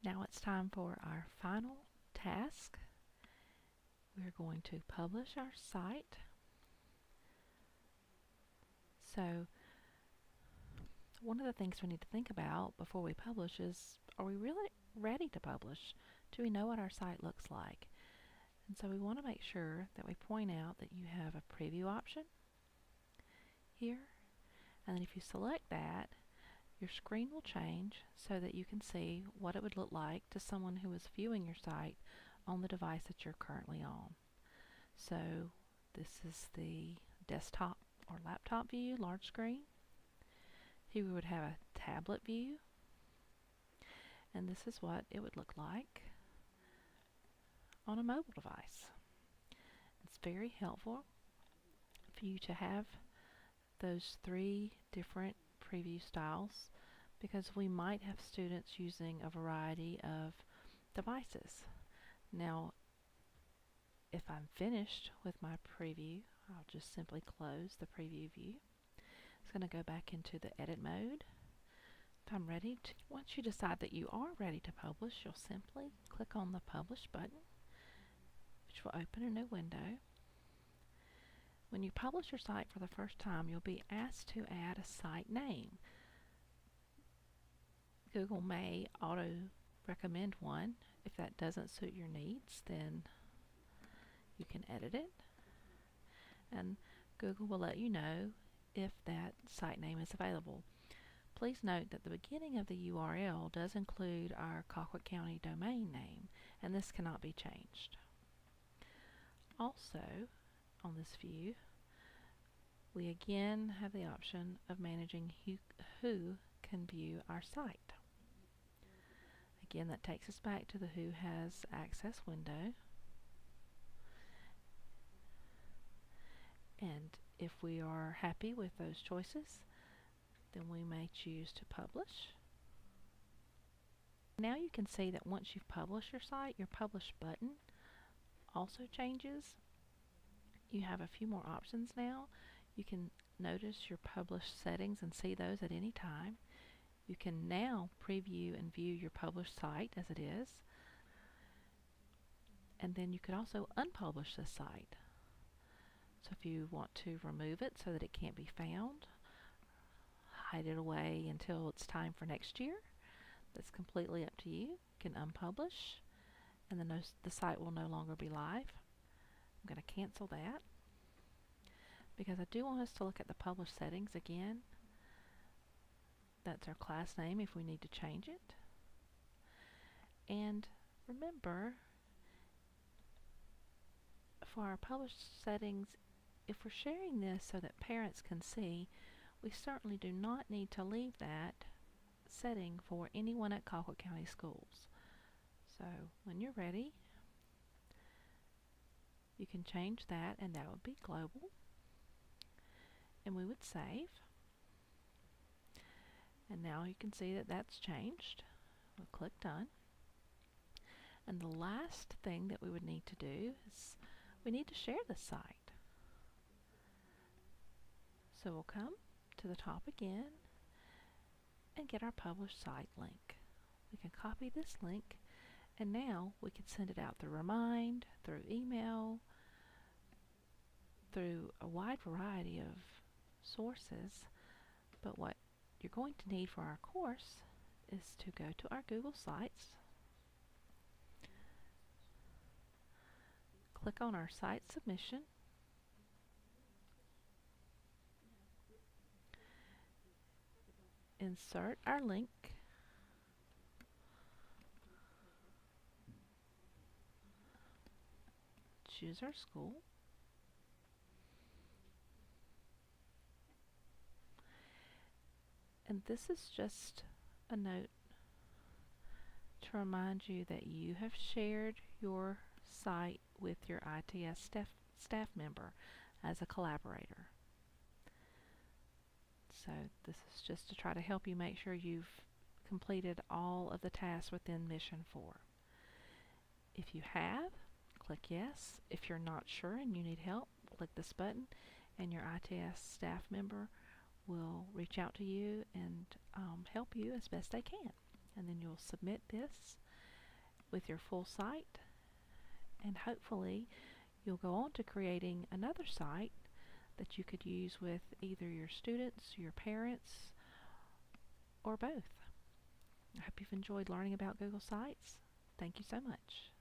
Now it's time for our final task. We're going to publish our site. So one of the things we need to think about before we publish is, are we really ready to publish? Do we know what our site looks like? And so we want to make sure that we point out that you have a preview option here, and then if you select that, your screen will change so that you can see what it would look like to someone who is viewing your site on the device that you're currently on. So this is the desktop or laptop view, large screen. Here we would have a tablet view, and this is what it would look like on a mobile device. It's very helpful for you to have those three different preview styles because we might have students using a variety of devices. Now, if I'm finished with my preview, I'll just simply close the preview view. It's going to go back into the edit mode. If I'm ready to, once you decide that you are ready to publish, you'll simply click on the Publish button, which will open a new window. When you publish your site for the first time, you'll be asked to add a site name. Google may auto-recommend one. If that doesn't suit your needs, then you can edit it. And Google will let you know if that site name is available. Please note that the beginning of the URL does include our Colquitt County domain name, and this cannot be changed. Also, on this view, we again have the option of managing who can view our site. Again, that takes us back to the Who Has Access window. And if we are happy with those choices, then we may choose to publish. Now you can see that once you've published your site, your Publish button also changes. You have a few more options now. You can notice your published settings and see those at any time. You can now preview and view your published site as it is. And then you could also unpublish this site. So if you want to remove it so that it can't be found, hide it away until it's time for next year, that's completely up to you. You can unpublish, and then the site will no longer be live. I'm going to cancel that because I do want us to look at the publish settings again. That's our class name if we need to change it. And remember, for our publish settings, if we're sharing this so that parents can see, we certainly do not need to leave that setting for anyone at Colquitt County Schools. So when you're ready, you can change that, and that would be global. And we would save. And now you can see that that's changed. We'll click Done. And the last thing that we would need to do is we need to share the site. So we'll come to the top again and get our published site link. We can copy this link, and now we can send it out through Remind, through email, through a wide variety of sources. But what you're going to need for our course is to go to our Google Sites, click on our site submission, insert our link, choose our school, and this is just a note to remind you that you have shared your site with your ITS staff member as a collaborator. So this is just to try to help you make sure you've completed all of the tasks within Mission 4. If you have, click Yes. If you're not sure and you need help, click this button, and your ITS staff member will reach out to you and help you as best they can. And then you'll submit this, with your full site, and hopefully you'll go on to creating another site that you could use with either your students, your parents, or both. I hope you've enjoyed learning about Google Sites. Thank you so much.